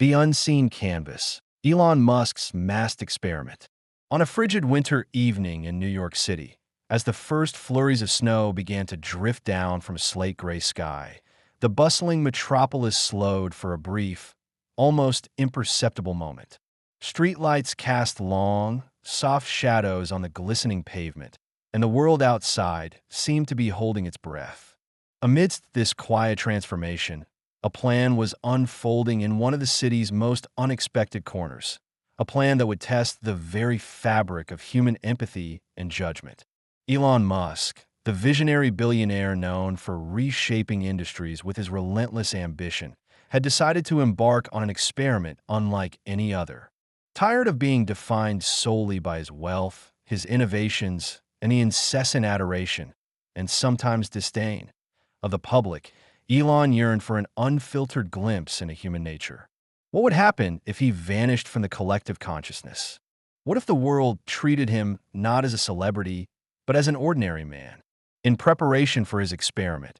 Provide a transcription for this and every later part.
The unseen canvas, Elon Musk's masked experiment. On a frigid winter evening in New York City, as the first flurries of snow began to drift down from a slate-gray sky, the bustling metropolis slowed for a brief, almost imperceptible moment. Streetlights cast long, soft shadows on the glistening pavement, and the world outside seemed to be holding its breath. Amidst this quiet transformation, a plan was unfolding in one of the city's most unexpected corners, a plan that would test the very fabric of human empathy and judgment. Elon Musk, the visionary billionaire known for reshaping industries with his relentless ambition, had decided to embark on an experiment unlike any other. Tired of being defined solely by his wealth, his innovations, and the incessant adoration, and sometimes disdain, of the public, Elon yearned for an unfiltered glimpse into human nature. What would happen if he vanished from the collective consciousness? What if the world treated him not as a celebrity, but as an ordinary man? In preparation for his experiment,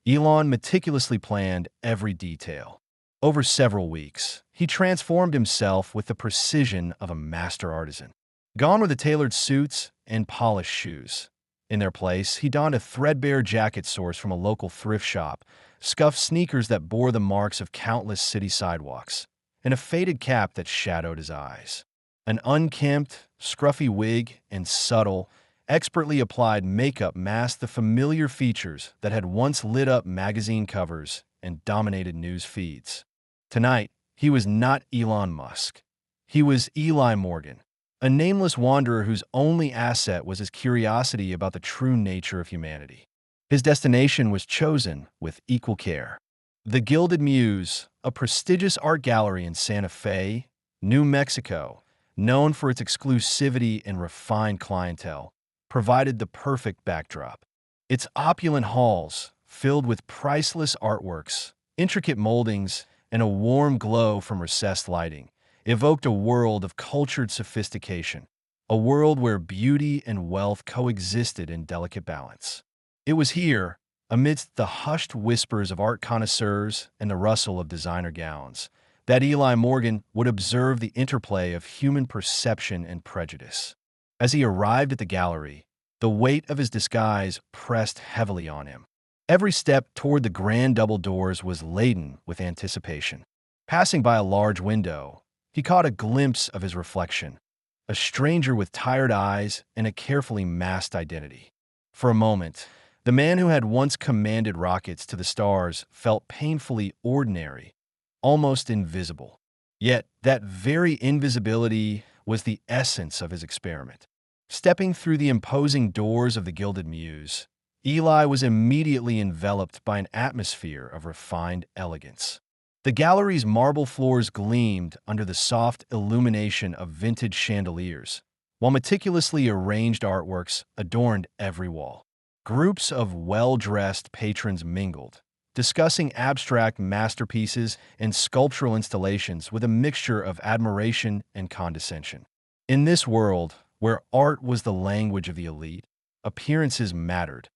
Elon meticulously planned every detail. Over several weeks, he transformed himself with the precision of a master artisan. Gone were the tailored suits and polished shoes. In their place, he donned a threadbare jacket sourced from a local thrift shop, scuffed sneakers that bore the marks of countless city sidewalks, and a faded cap that shadowed his eyes. An unkempt, scruffy wig and subtle, expertly applied makeup masked the familiar features that had once lit up magazine covers and dominated news feeds. Tonight, he was not Elon Musk. He was Eli Morgan, a nameless wanderer whose only asset was his curiosity about the true nature of humanity. His destination was chosen with equal care. The Gilded Muse, a prestigious art gallery in Santa Fe, New Mexico, known for its exclusivity and refined clientele, provided the perfect backdrop. Its opulent halls, filled with priceless artworks, intricate moldings, and a warm glow from recessed lighting, evoked a world of cultured sophistication, a world where beauty and wealth coexisted in delicate balance. It was here, amidst the hushed whispers of art connoisseurs and the rustle of designer gowns, that Eli Morgan would observe the interplay of human perception and prejudice. As he arrived at the gallery, the weight of his disguise pressed heavily on him. Every step toward the grand double doors was laden with anticipation. Passing by a large window, he caught a glimpse of his reflection, a stranger with tired eyes and a carefully masked identity. For a moment, the man who had once commanded rockets to the stars felt painfully ordinary, almost invisible. Yet that very invisibility was the essence of his experiment. Stepping through the imposing doors of the Gilded Muse, Eli was immediately enveloped by an atmosphere of refined elegance. The gallery's marble floors gleamed under the soft illumination of vintage chandeliers, while meticulously arranged artworks adorned every wall. Groups of well-dressed patrons mingled, discussing abstract masterpieces and sculptural installations with a mixture of admiration and condescension. In this world, where art was the language of the elite, appearances mattered,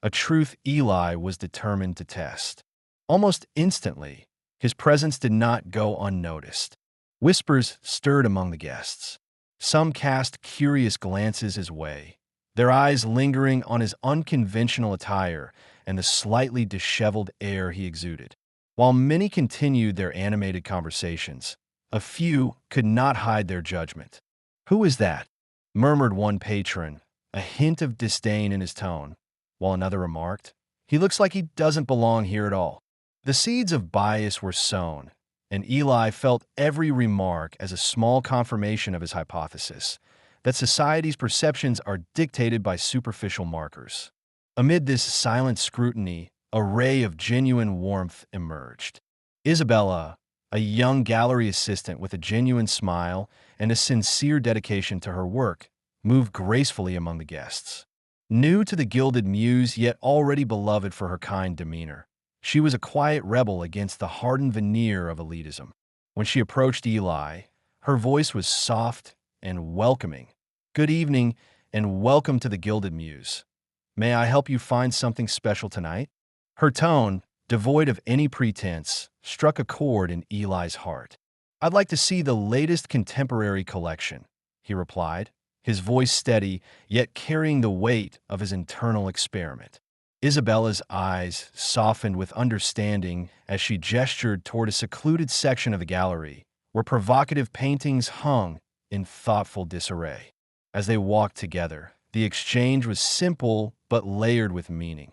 a truth Eli was determined to test. Almost instantly, his presence did not go unnoticed. Whispers stirred among the guests. Some cast curious glances his way, their eyes lingering on his unconventional attire and the slightly disheveled air he exuded. While many continued their animated conversations, a few could not hide their judgment. "Who is that?" murmured one patron, a hint of disdain in his tone, while another remarked, "He looks like he doesn't belong here at all." The seeds of bias were sown, and Eli felt every remark as a small confirmation of his hypothesis that society's perceptions are dictated by superficial markers. Amid this silent scrutiny, a ray of genuine warmth emerged. Isabella, a young gallery assistant with a genuine smile and a sincere dedication to her work, moved gracefully among the guests. New to the Gilded Muse, yet already beloved for her kind demeanor, she was a quiet rebel against the hardened veneer of elitism. When she approached Eli, her voice was soft and welcoming. "Good evening, and welcome to the Gilded Muse. May I help you find something special tonight?" Her tone, devoid of any pretense, struck a chord in Eli's heart. "I'd like to see the latest contemporary collection," he replied, his voice steady, yet carrying the weight of his internal experiment. Isabella's eyes softened with understanding as she gestured toward a secluded section of the gallery, where provocative paintings hung in thoughtful disarray. As they walked together, the exchange was simple but layered with meaning.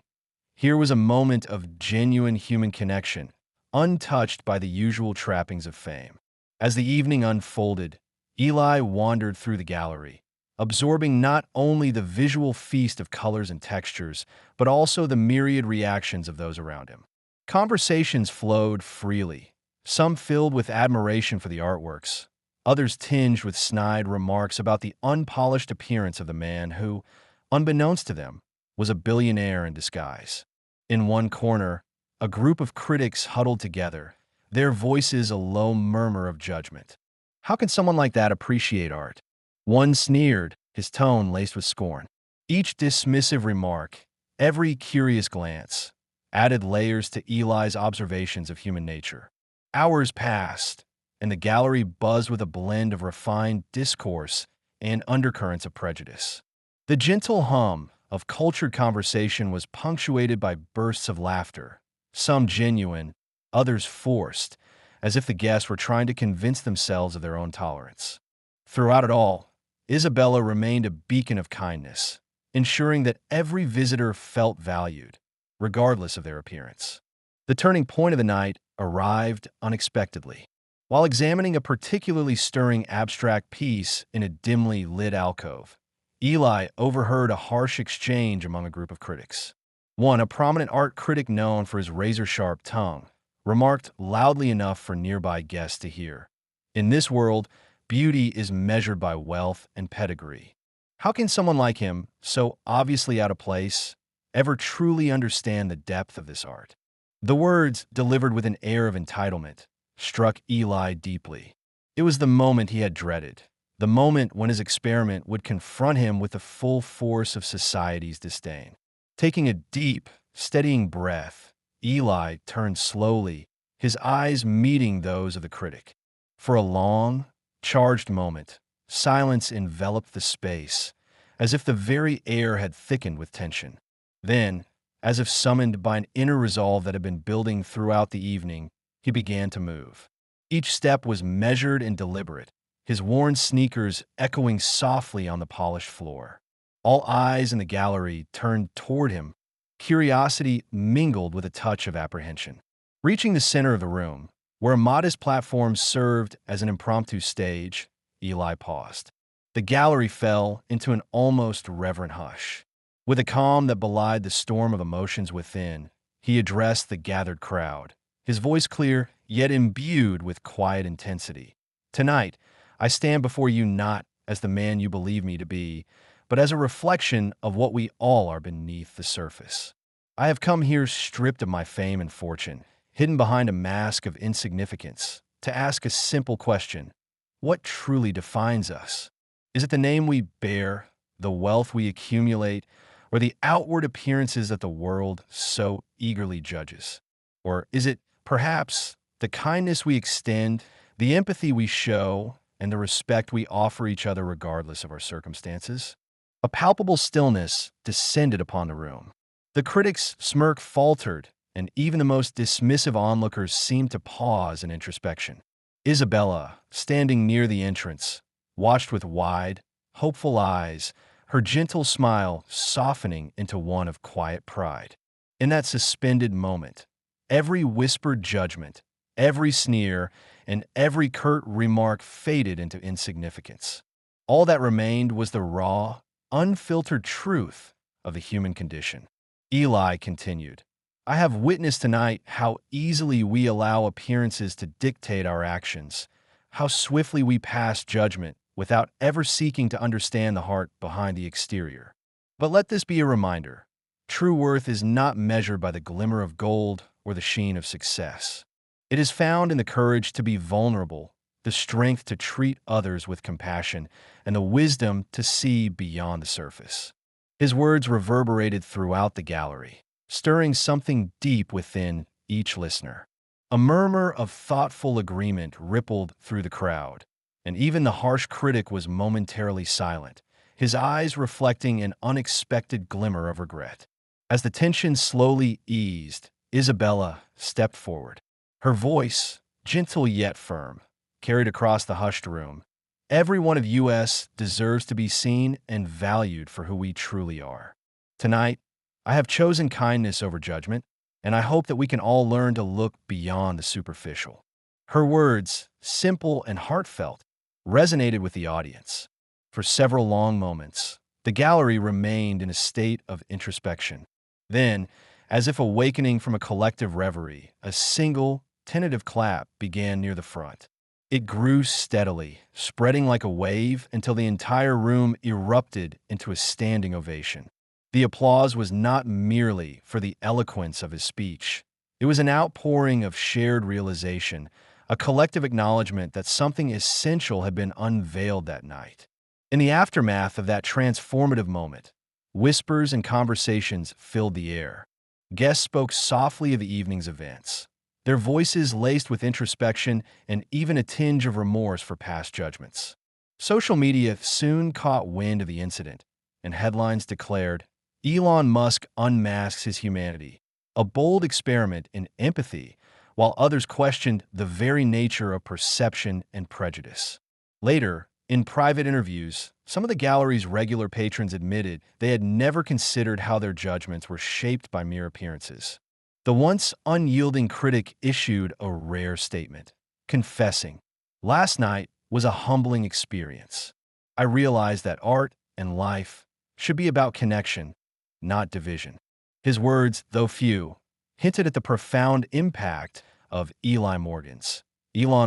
Here was a moment of genuine human connection, untouched by the usual trappings of fame. As the evening unfolded, Eli wandered through the gallery, absorbing not only the visual feast of colors and textures, but also the myriad reactions of those around him. Conversations flowed freely, some filled with admiration for the artworks, others tinged with snide remarks about the unpolished appearance of the man who, unbeknownst to them, was a billionaire in disguise. In one corner, a group of critics huddled together, their voices a low murmur of judgment. How can someone like that appreciate art? One sneered, his tone laced with scorn. Each dismissive remark, every curious glance, added layers to Eli's observations of human nature. Hours passed, and the gallery buzzed with a blend of refined discourse and undercurrents of prejudice. The gentle hum of cultured conversation was punctuated by bursts of laughter, some genuine, others forced, as if the guests were trying to convince themselves of their own tolerance. Throughout it all, Isabella remained a beacon of kindness, ensuring that every visitor felt valued, regardless of their appearance. The turning point of the night arrived unexpectedly. While examining a particularly stirring abstract piece in a dimly lit alcove, Eli overheard a harsh exchange among a group of critics. One, a prominent art critic known for his razor-sharp tongue, remarked loudly enough for nearby guests to hear, "In this world, beauty is measured by wealth and pedigree. How can someone like him, so obviously out of place, ever truly understand the depth of this art?" The words, delivered with an air of entitlement, struck Eli deeply. It was the moment he had dreaded, the moment when his experiment would confront him with the full force of society's disdain. Taking a deep, steadying breath, Eli turned slowly, his eyes meeting those of the critic. For a long, charged moment, silence enveloped the space, as if the very air had thickened with tension. Then, as if summoned by an inner resolve that had been building throughout the evening, he began to move. Each step was measured and deliberate, his worn sneakers echoing softly on the polished floor. All eyes in the gallery turned toward him, curiosity mingled with a touch of apprehension. Reaching the center of the room, where a modest platform served as an impromptu stage, Eli paused. The gallery fell into an almost reverent hush. With a calm that belied the storm of emotions within, he addressed the gathered crowd, his voice clear, yet imbued with quiet intensity. "Tonight, I stand before you not as the man you believe me to be, but as a reflection of what we all are beneath the surface. I have come here stripped of my fame and fortune, hidden behind a mask of insignificance, to ask a simple question: what truly defines us? Is it the name we bear, the wealth we accumulate, or the outward appearances that the world so eagerly judges? Or is it, perhaps, the kindness we extend, the empathy we show, and the respect we offer each other regardless of our circumstances?" A palpable stillness descended upon the room. The critic's smirk faltered, and even the most dismissive onlookers seemed to pause in introspection. Isabella, standing near the entrance, watched with wide, hopeful eyes, her gentle smile softening into one of quiet pride. In that suspended moment, every whispered judgment, every sneer, and every curt remark faded into insignificance. All that remained was the raw, unfiltered truth of the human condition. Eli continued, "I have witnessed tonight how easily we allow appearances to dictate our actions, how swiftly we pass judgment without ever seeking to understand the heart behind the exterior. But let this be a reminder: true worth is not measured by the glimmer of gold or the sheen of success. It is found in the courage to be vulnerable, the strength to treat others with compassion, and the wisdom to see beyond the surface." His words reverberated throughout the gallery, stirring something deep within each listener. A murmur of thoughtful agreement rippled through the crowd, and even the harsh critic was momentarily silent, his eyes reflecting an unexpected glimmer of regret. As the tension slowly eased, Isabella stepped forward. Her voice, gentle yet firm, carried across the hushed room. Every one of us deserves to be seen and valued for who we truly are. Tonight, I have chosen kindness over judgment, and I hope that we can all learn to look beyond the superficial. Her words, simple and heartfelt, resonated with the audience. For several long moments, the gallery remained in a state of introspection. Then, as if awakening from a collective reverie, a single, tentative clap began near the front. It grew steadily, spreading like a wave until the entire room erupted into a standing ovation. The applause was not merely for the eloquence of his speech. It was an outpouring of shared realization, a collective acknowledgement that something essential had been unveiled that night. In the aftermath of that transformative moment, whispers and conversations filled the air. Guests spoke softly of the evening's events, their voices laced with introspection and even a tinge of remorse for past judgments. Social media soon caught wind of the incident, and headlines declared, "Elon Musk unmasks his humanity," a bold experiment in empathy, while others questioned the very nature of perception and prejudice. Later, in private interviews, some of the gallery's regular patrons admitted they had never considered how their judgments were shaped by mere appearances. The once unyielding critic issued a rare statement, confessing, "Last night was a humbling experience. I realized that art and life should be about connection, not division." His words, though few, hinted at the profound impact of Elon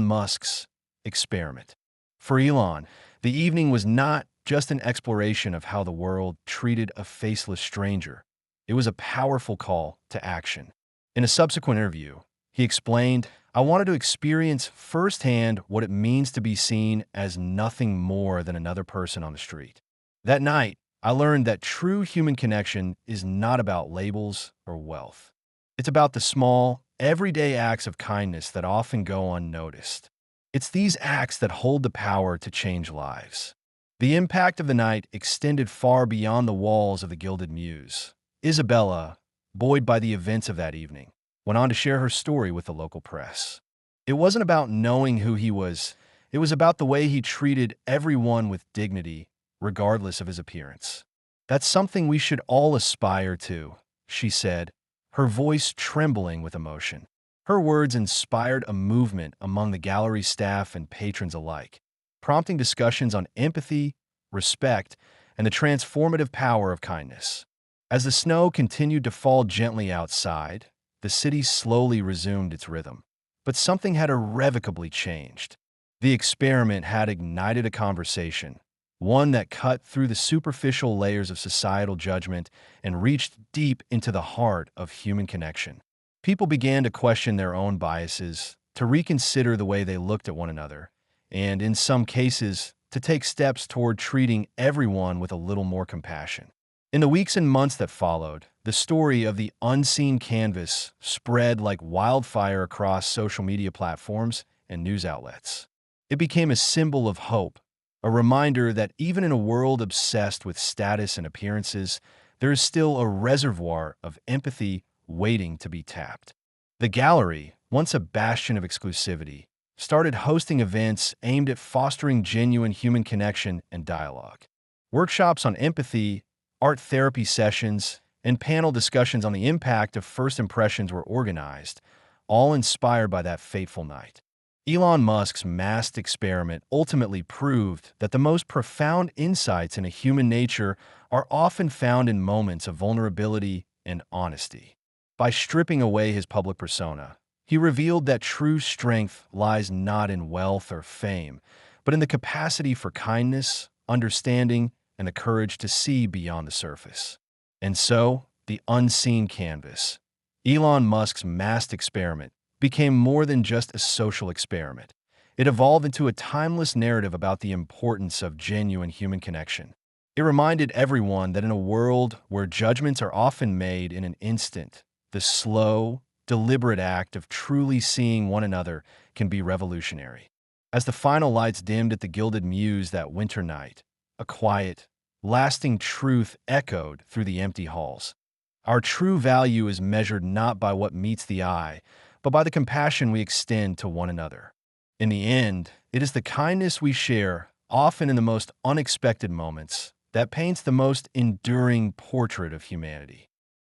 Musk's experiment. For Elon, the evening was not just an exploration of how the world treated a faceless stranger. It was a powerful call to action. In a subsequent interview, he explained, "I wanted to experience firsthand what it means to be seen as nothing more than another person on the street. That night, I learned that true human connection is not about labels or wealth. It's about the small, everyday acts of kindness that often go unnoticed. It's these acts that hold the power to change lives." The impact of the night extended far beyond the walls of the Gilded Muse. Isabella, buoyed by the events of that evening, went on to share her story with the local press. It wasn't about knowing who he was, it was about the way he treated everyone with dignity, regardless of his appearance. "That's something we should all aspire to," she said, her voice trembling with emotion. Her words inspired a movement among the gallery staff and patrons alike, prompting discussions on empathy, respect, and the transformative power of kindness. As the snow continued to fall gently outside, the city slowly resumed its rhythm. But something had irrevocably changed. The experiment had ignited a conversation, one that cut through the superficial layers of societal judgment and reached deep into the heart of human connection. People began to question their own biases, to reconsider the way they looked at one another, and in some cases, to take steps toward treating everyone with a little more compassion. In the weeks and months that followed, the story of the unseen canvas spread like wildfire across social media platforms and news outlets. It became a symbol of hope, a reminder that even in a world obsessed with status and appearances, there is still a reservoir of empathy waiting to be tapped. The gallery, once a bastion of exclusivity, started hosting events aimed at fostering genuine human connection and dialogue. Workshops on empathy, art therapy sessions, and panel discussions on the impact of first impressions were organized, all inspired by that fateful night. Elon Musk's masked experiment ultimately proved that the most profound insights into human nature are often found in moments of vulnerability and honesty. By stripping away his public persona, he revealed that true strength lies not in wealth or fame, but in the capacity for kindness, understanding, and the courage to see beyond the surface. And so, the unseen canvas, Elon Musk's masked experiment, became more than just a social experiment. It evolved into a timeless narrative about the importance of genuine human connection. It reminded everyone that in a world where judgments are often made in an instant, the slow, deliberate act of truly seeing one another can be revolutionary. As the final lights dimmed at the Gilded Mews that winter night, a quiet, lasting truth echoed through the empty halls. Our true value is measured not by what meets the eye, but by the compassion we extend to one another. In the end, it is the kindness we share, often in the most unexpected moments, that paints the most enduring portrait of humanity.